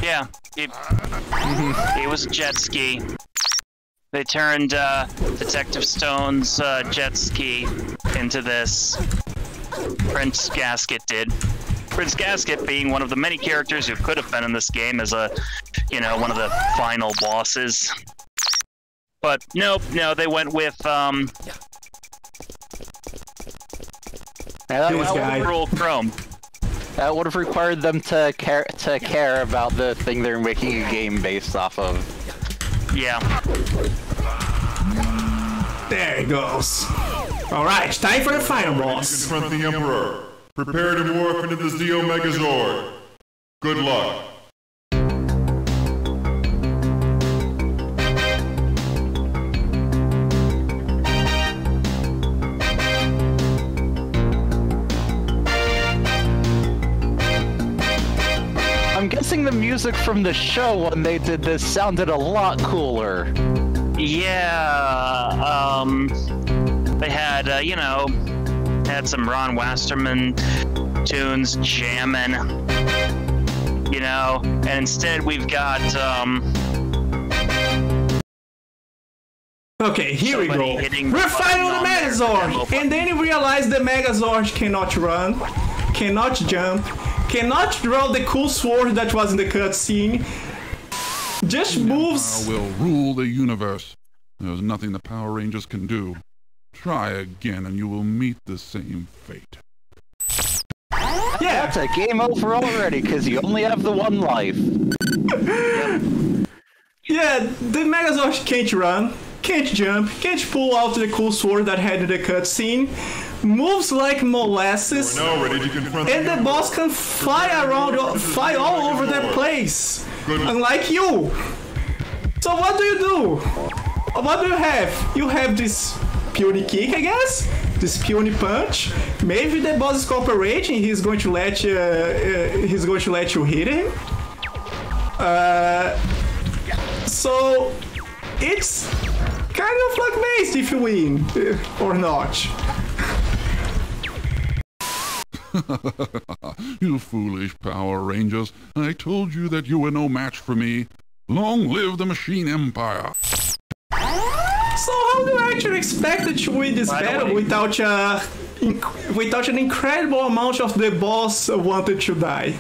Yeah. It was a jet ski. They turned Detective Stone's jet ski into this. Prince Gasket did. Prince Gasket being one of the many characters who could have been in this game as a, one of the final bosses. But no, they went with Cruel Chrome. That would have required them to care about the thing they're making a game based off of. Yeah. There it goes. Alright, time for the final boss. Confront the Emperor. Prepare to morph into the Zeo Megazord. Good luck. I'm guessing the music from the show when they did this sounded a lot cooler. Yeah, they had, had some Ron Wasserman tunes jamming, and instead we've got, okay, here we go. We're fighting the Megazord! And then you realize the Megazord cannot run, cannot jump, cannot draw the cool sword that was in the cutscene. Just moves. I will rule the universe. There's nothing the Power Rangers can do. Try again and you will meet the same fate. That's a game over already, because you only have the one life. Yeah, the Megazord can't run, can't jump, can't pull out the cool sword that had in the cutscene, moves like molasses, We're now ready to confront and the boss can fly around, fly all over the place, unlike you. So what do? What do you have? You have this puny kick, I guess? This puny punch. Maybe the boss is cooperating. He's going to let you. Hit him. So it's kind of like based if you win or not. You foolish Power Rangers. I told you that you were no match for me. Long live the Machine Empire. So how do you actually expect to win this battle without an incredible amount of the boss wanted to die?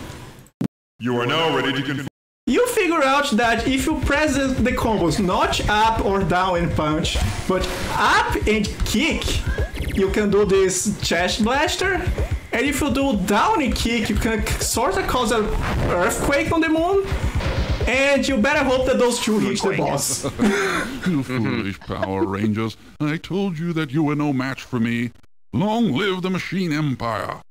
You are now ready to confront. You figure out that if you press the combos not up or down and punch, but up and kick, you can do this chest blaster. And if you do down and kick, you can sort of cause an earthquake on the moon. And you better hope that those two hit the boss. You foolish Power Rangers. I told you that you were no match for me. Long live the Machine Empire.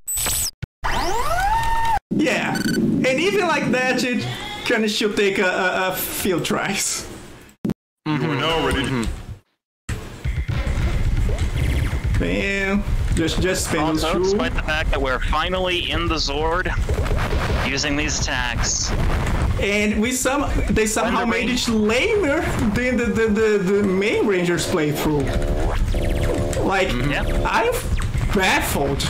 Yeah, and even like that, it can still take a few tries. You are now ready to. Man, just spam Also, through. despite the fact that we're finally in the Zord, using these attacks. And they somehow made it lamer than the main Rangers playthrough. Like, I'm baffled.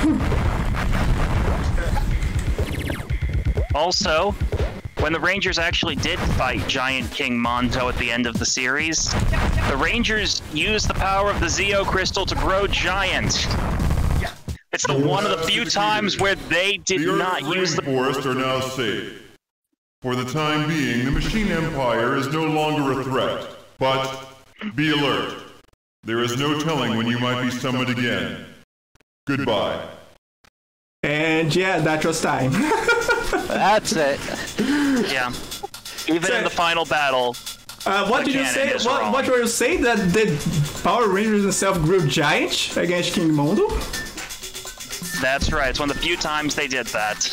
Also, when the Rangers actually did fight Giant King Monto at the end of the series, the Rangers used the power of the Zeo Crystal to grow giant. It's the one of the few times where they did not use the forests are now safe. For the time being, the Machine Empire is no longer a threat. But be alert. There is no telling when you might be summoned again. Goodbye. And yeah, that was time. That's it. Yeah. Even in the final battle. What did you say? What were you saying? That the Power Rangers themselves grew giant against King Mondo? That's right. It's one of the few times they did that.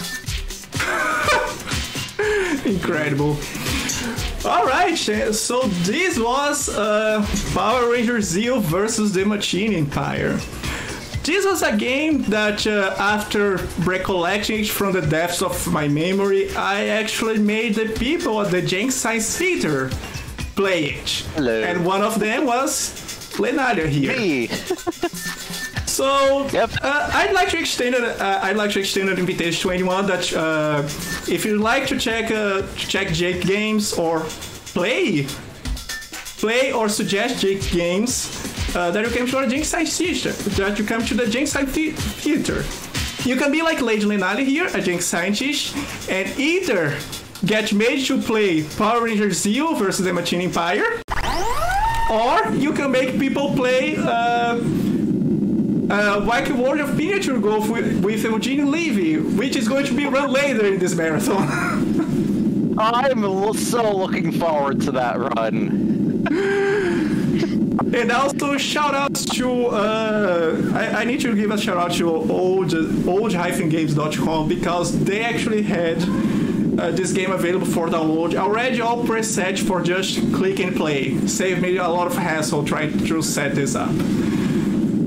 Incredible. Alright, so this was Power Rangers Zeo versus the Machine Empire. This was a game that, after recollecting it from the depths of my memory, I actually made the people at the Jenks Science Theater play it. Hello. And one of them was Lenaria here. Me. So Yep. I'd like to extend an invitation to anyone that if you'd like to check Jake games or play or suggest Jake games, that you come to our Jenks Science Theater. That you come to the Jenks Science Theater. You can be like Lady Lenali here, a Jenks Scientist, and either get made to play Power Rangers Zeo versus the Machine Empire, or you can make people play Wacky World of Miniature Golf with Eugene Levy, which is going to be run later in this marathon. I'm so looking forward to that run. And also shout outs to I need to give a shout out to old-games.com because they actually had this game available for download already, all preset for just click and play. Saved me a lot of hassle trying to set this up.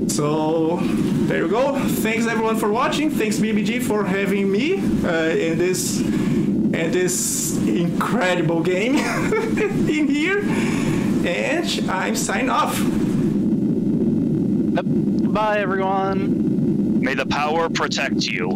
So there you go. Thanks everyone for watching. Thanks BBG for having me in this incredible game in here. And I'm signing off. Yep. Bye everyone. May the power protect you.